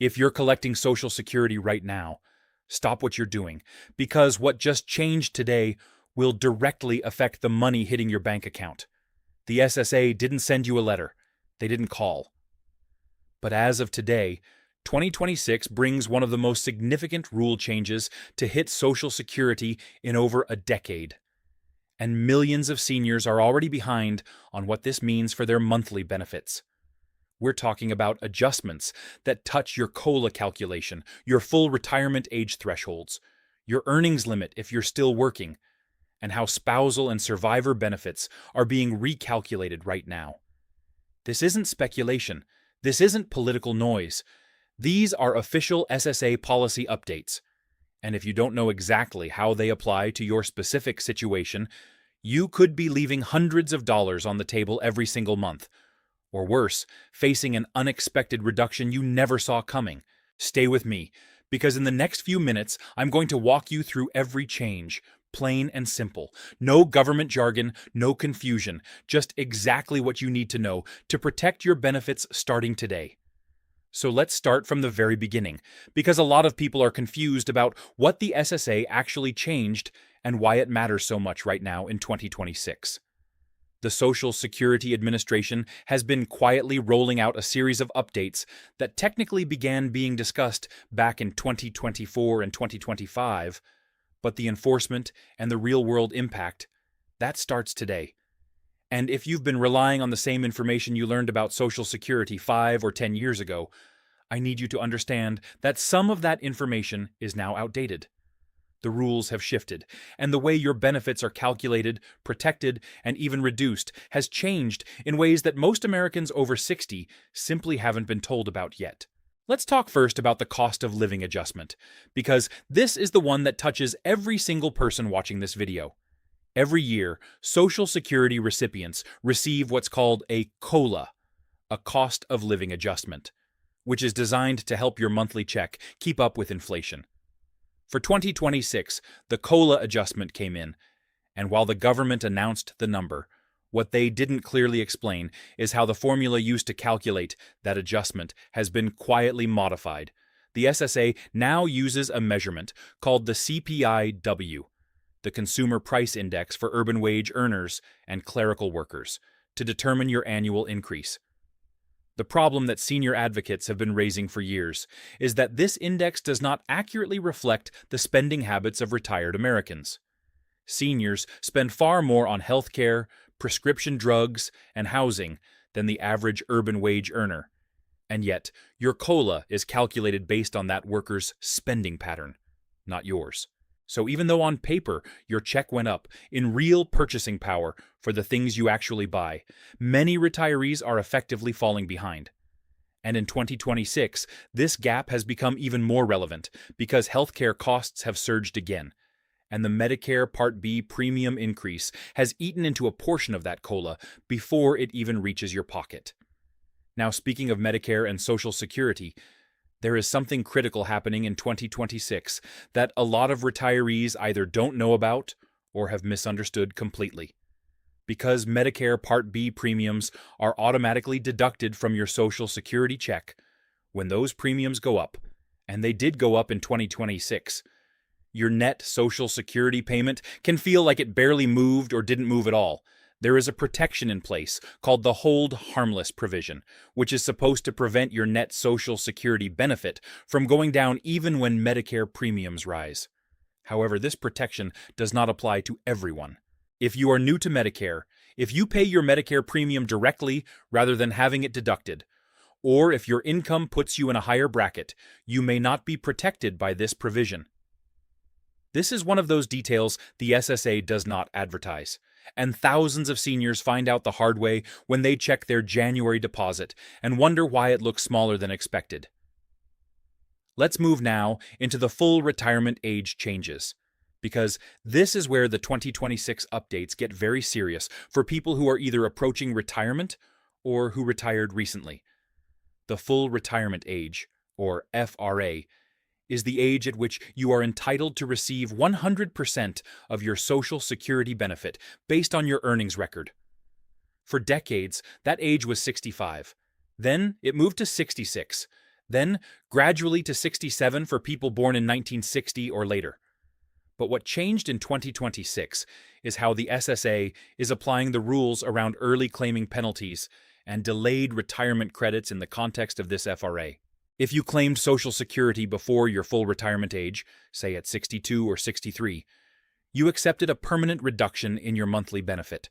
If you're collecting Social Security right now, stop what you're doing, because what just changed today will directly affect the money hitting your bank account. The SSA didn't send you a letter. They didn't call. But as of today, 2026 brings one of the most significant rule changes to hit Social Security in over a decade. And millions of seniors are already behind on what this means for their monthly benefits. We're talking about adjustments that touch your COLA calculation, your full retirement age thresholds, your earnings limit if you're still working, and how spousal and survivor benefits are being recalculated right now. This isn't speculation. This isn't political noise. These are official SSA policy updates. And if you don't know exactly how they apply to your specific situation, you could be leaving hundreds of dollars on the table every single month. Or worse, facing an unexpected reduction you never saw coming. Stay with me, because in the next few minutes, I'm going to walk you through every change, plain and simple. No government jargon, no confusion, just exactly what you need to know to protect your benefits starting today. So let's start from the very beginning, because a lot of people are confused about what the SSA actually changed and why it matters so much right now in 2026. The Social Security Administration has been quietly rolling out a series of updates that technically began being discussed back in 2024 and 2025, but the enforcement and the real-world impact, that starts today. And if you've been relying on the same information you learned about Social Security 5 or 10 years ago, I need you to understand that some of that information is now outdated. The rules have shifted, and the way your benefits are calculated, protected, and even reduced has changed in ways that most Americans over 60 simply haven't been told about yet. Let's talk first about the cost of living adjustment, because this is the one that touches every single person watching this video. Every year, Social Security recipients receive what's called a COLA, a cost of living adjustment, which is designed to help your monthly check keep up with inflation. For 2026, the COLA adjustment came in, and while the government announced the number, what they didn't clearly explain is how the formula used to calculate that adjustment has been quietly modified. The SSA now uses a measurement called the CPI-W, the Consumer Price Index for urban wage earners and clerical workers, to determine your annual increase. The problem that senior advocates have been raising for years is that this index does not accurately reflect the spending habits of retired Americans. Seniors spend far more on health care, prescription drugs, and housing than the average urban wage earner. And yet, your COLA is calculated based on that worker's spending pattern, not yours. So even though on paper your check went up, in real purchasing power for the things you actually buy, many retirees are effectively falling behind. And in 2026, this gap has become even more relevant because healthcare costs have surged again, and the Medicare Part B premium increase has eaten into a portion of that COLA before it even reaches your pocket. Now, speaking of Medicare and Social Security, there is something critical happening in 2026 that a lot of retirees either don't know about or have misunderstood completely. Because Medicare Part B premiums are automatically deducted from your Social Security check, when those premiums go up, and they did go up in 2026, your net Social Security payment can feel like it barely moved or didn't move at all. There is a protection in place called the Hold Harmless provision, which is supposed to prevent your net Social Security benefit from going down even when Medicare premiums rise. However, this protection does not apply to everyone. If you are new to Medicare, if you pay your Medicare premium directly rather than having it deducted, or if your income puts you in a higher bracket, you may not be protected by this provision. This is one of those details the SSA does not advertise, and thousands of seniors find out the hard way when they check their January deposit and wonder why it looks smaller than expected. Let's move now into the full retirement age changes, because this is where the 2026 updates get very serious for people who are either approaching retirement or who retired recently. The full retirement age, or FRA, is the age at which you are entitled to receive 100% of your Social Security benefit based on your earnings record. For decades, that age was 65. Then it moved to 66. then gradually to 67 for people born in 1960 or later. But what changed in 2026 is how the SSA is applying the rules around early claiming penalties and delayed retirement credits in the context of this FRA. If you claimed Social Security before your full retirement age, say at 62 or 63, you accepted a permanent reduction in your monthly benefit.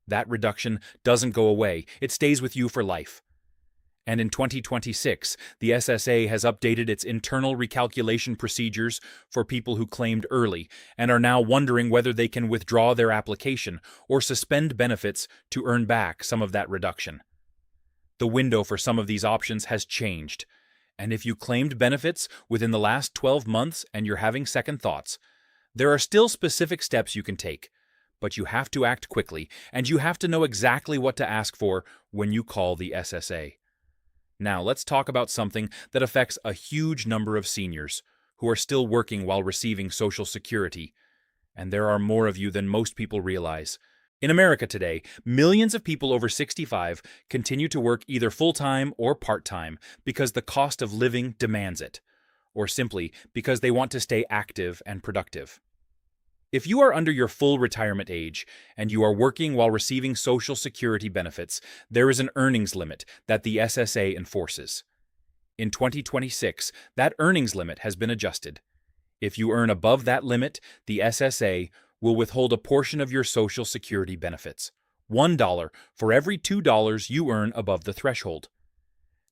That reduction doesn't go away, it stays with you for life. And in 2026, the SSA has updated its internal recalculation procedures for people who claimed early and are now wondering whether they can withdraw their application or suspend benefits to earn back some of that reduction. The window for some of these options has changed, and if you claimed benefits within the last 12 months and you're having second thoughts, there are still specific steps you can take, but you have to act quickly, and you have to know exactly what to ask for when you call the SSA. Now, let's talk about something that affects a huge number of seniors who are still working while receiving Social Security, and there are more of you than most people realize. In America today, millions of people over 65 continue to work either full-time or part-time because the cost of living demands it, or simply because they want to stay active and productive. If you are under your full retirement age and you are working while receiving Social Security benefits, there is an earnings limit that the SSA enforces. In 2026, that earnings limit has been adjusted. If you earn above that limit, the SSA will withhold a portion of your Social Security benefits, $1 for every $2 you earn above the threshold.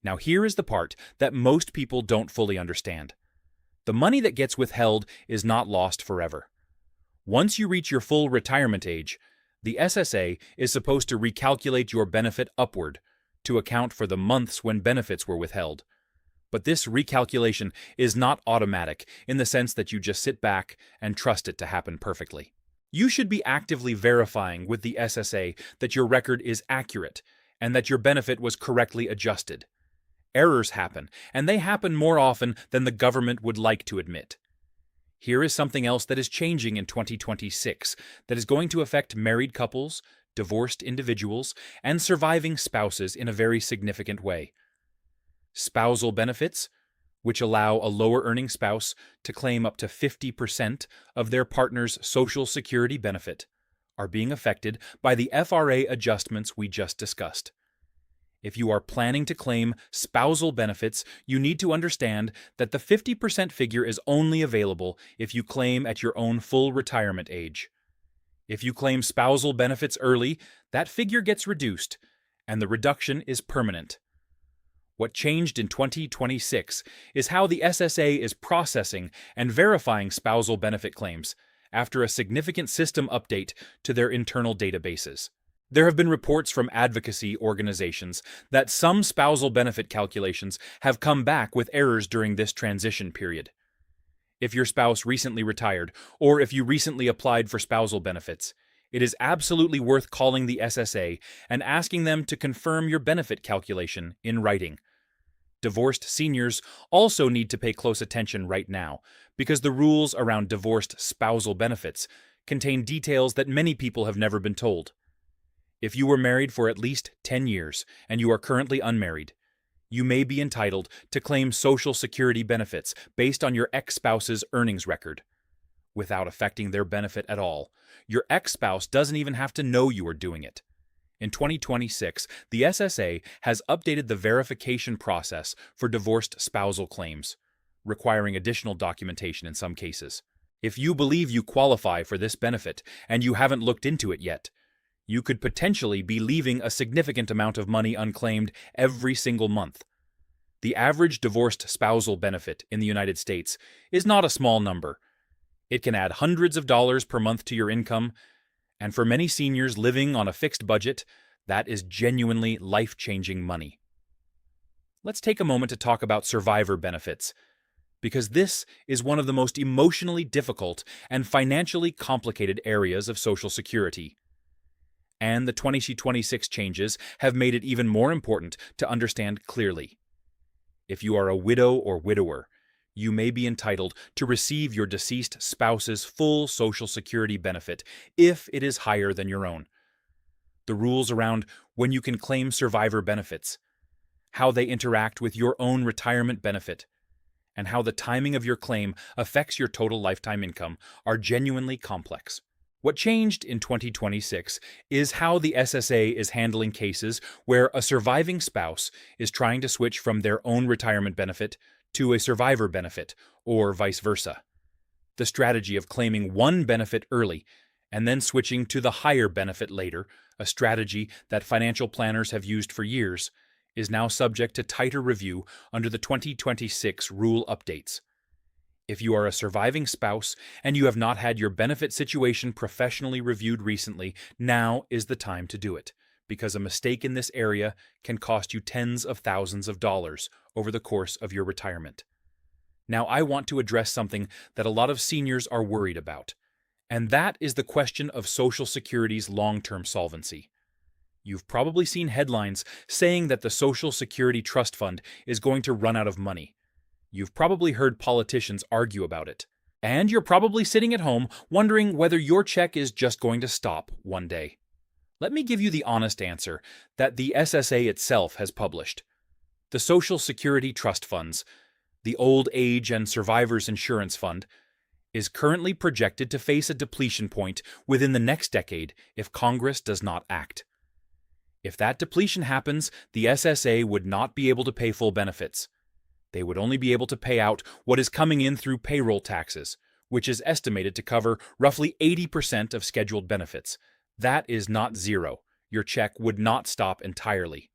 Now here is the part that most people don't fully understand. The money that gets withheld is not lost forever. Once you reach your full retirement age, the SSA is supposed to recalculate your benefit upward to account for the months when benefits were withheld. But this recalculation is not automatic in the sense that you just sit back and trust it to happen perfectly. You should be actively verifying with the SSA that your record is accurate and that your benefit was correctly adjusted. Errors happen, and they happen more often than the government would like to admit. Here is something else that is changing in 2026 that is going to affect married couples, divorced individuals, and surviving spouses in a very significant way. Spousal benefits, which allow a lower-earning spouse to claim up to 50% of their partner's Social Security benefit, are being affected by the FRA adjustments we just discussed. If you are planning to claim spousal benefits, you need to understand that the 50% figure is only available if you claim at your own full retirement age. If you claim spousal benefits early, that figure gets reduced, and the reduction is permanent. What changed in 2026 is how the SSA is processing and verifying spousal benefit claims after a significant system update to their internal databases. There have been reports from advocacy organizations that some spousal benefit calculations have come back with errors during this transition period. If your spouse recently retired, or if you recently applied for spousal benefits, it is absolutely worth calling the SSA and asking them to confirm your benefit calculation in writing. Divorced seniors also need to pay close attention right now, because the rules around divorced spousal benefits contain details that many people have never been told. If you were married for at least 10 years and you are currently unmarried, you may be entitled to claim Social Security benefits based on your ex-spouse's earnings record, without affecting their benefit at all. Your ex-spouse doesn't even have to know you are doing it. In 2026, the SSA has updated the verification process for divorced spousal claims, requiring additional documentation in some cases. If you believe you qualify for this benefit and you haven't looked into it yet, you could potentially be leaving a significant amount of money unclaimed every single month. The average divorced spousal benefit in the United States is not a small number. It can add hundreds of dollars per month to your income, and for many seniors living on a fixed budget, that is genuinely life-changing money. Let's take a moment to talk about survivor benefits, because this is one of the most emotionally difficult and financially complicated areas of Social Security. And the 2026 changes have made it even more important to understand clearly. If you are a widow or widower, you may be entitled to receive your deceased spouse's full Social Security benefit if it is higher than your own. The rules around when you can claim survivor benefits, how they interact with your own retirement benefit, and how the timing of your claim affects your total lifetime income are genuinely complex. What changed in 2026 is how the SSA is handling cases where a surviving spouse is trying to switch from their own retirement benefit to a survivor benefit, or vice versa. The strategy of claiming one benefit early and then switching to the higher benefit later, a strategy that financial planners have used for years, is now subject to tighter review under the 2026 rule updates. If you are a surviving spouse and you have not had your benefit situation professionally reviewed recently, now is the time to do it, because a mistake in this area can cost you tens of thousands of dollars over the course of your retirement. Now, I want to address something that a lot of seniors are worried about, and that is the question of Social Security's long-term solvency. You've probably seen headlines saying that the Social Security Trust Fund is going to run out of money. You've probably heard politicians argue about it. And you're probably sitting at home wondering whether your check is just going to stop one day. Let me give you the honest answer that the SSA itself has published. The Social Security Trust Funds, the Old Age and Survivors Insurance Fund, is currently projected to face a depletion point within the next decade if Congress does not act. If that depletion happens, the SSA would not be able to pay full benefits. They would only be able to pay out what is coming in through payroll taxes, which is estimated to cover roughly 80% of scheduled benefits. That is not zero. Your check would not stop entirely.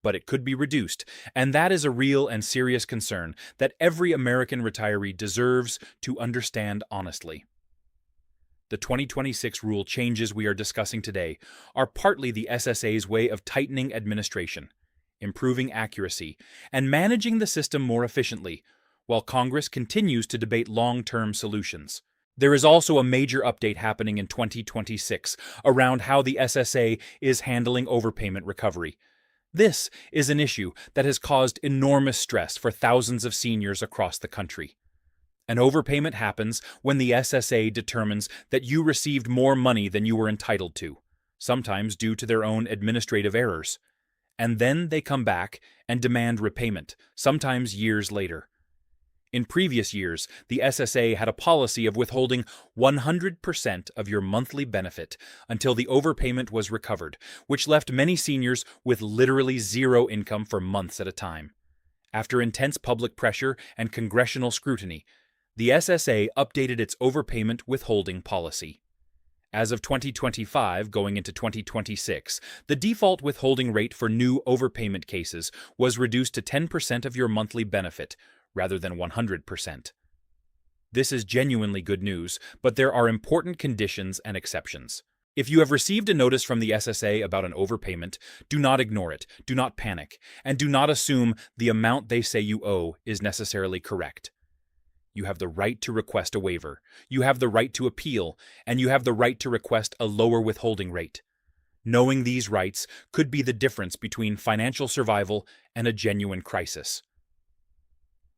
But it could be reduced, and that is a real and serious concern that every American retiree deserves to understand honestly. The 2026 rule changes we are discussing today are partly the SSA's way of tightening administration, improving accuracy, and managing the system more efficiently, while Congress continues to debate long-term solutions. There is also a major update happening in 2026 around how the SSA is handling overpayment recovery. This is an issue that has caused enormous stress for thousands of seniors across the country. An overpayment happens when the SSA determines that you received more money than you were entitled to, sometimes due to their own administrative errors. And then they come back and demand repayment, sometimes years later. In previous years, the SSA had a policy of withholding 100% of your monthly benefit until the overpayment was recovered, which left many seniors with literally zero income for months at a time. After intense public pressure and congressional scrutiny, the SSA updated its overpayment withholding policy. As of 2025 going into 2026, the default withholding rate for new overpayment cases was reduced to 10% of your monthly benefit, rather than 100%. This is genuinely good news, but there are important conditions and exceptions. If you have received a notice from the SSA about an overpayment, do not ignore it, do not panic, and do not assume the amount they say you owe is necessarily correct. You have the right to request a waiver, you have the right to appeal, and you have the right to request a lower withholding rate. Knowing these rights could be the difference between financial survival and a genuine crisis.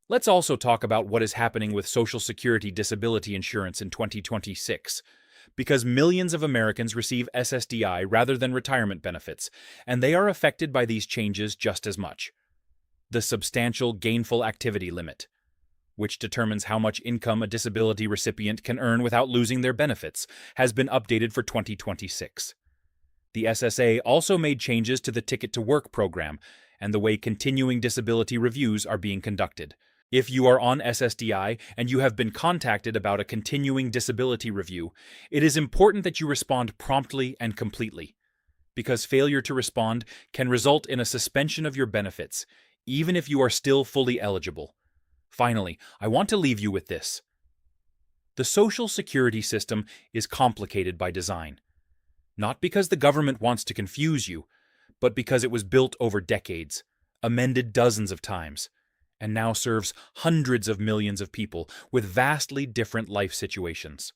Let's also talk about what is happening with Social Security disability insurance in 2026, because millions of Americans receive SSDI rather than retirement benefits, and they are affected by these changes just as much. The substantial gainful activity limit, which determines how much income a disability recipient can earn without losing their benefits, has been updated for 2026. The SSA also made changes to the Ticket to Work program and the way continuing disability reviews are being conducted. If you are on SSDI and you have been contacted about a continuing disability review, it is important that you respond promptly and completely, because failure to respond can result in a suspension of your benefits, even if you are still fully eligible. Finally, I want to leave you with this. The Social Security system is complicated by design, not because the government wants to confuse you, but because it was built over decades, amended dozens of times, and now serves hundreds of millions of people with vastly different life situations.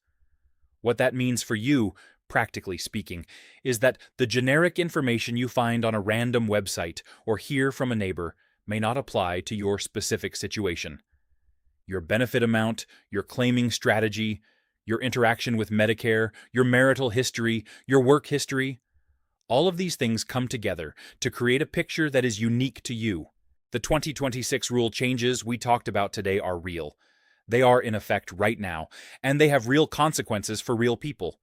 What that means for you, practically speaking, is that the generic information you find on a random website or hear from a neighbor may not apply to your specific situation. Your benefit amount, your claiming strategy, your interaction with Medicare, your marital history, your work history, All of these things come together to create a picture that is unique to you. The 2026 rule changes we talked about today are real. They are in effect right now, and they have real consequences for real people.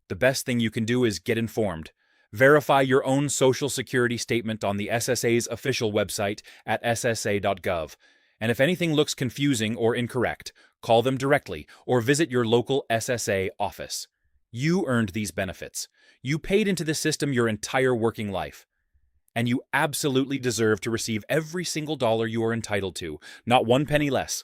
The best thing you can do is get informed. Verify your own Social Security statement on the SSA's official website at ssa.gov. And if anything looks confusing or incorrect, call them directly or visit your local SSA office. You earned these benefits. You paid into the system your entire working life. And you absolutely deserve to receive every single dollar you are entitled to, not one penny less.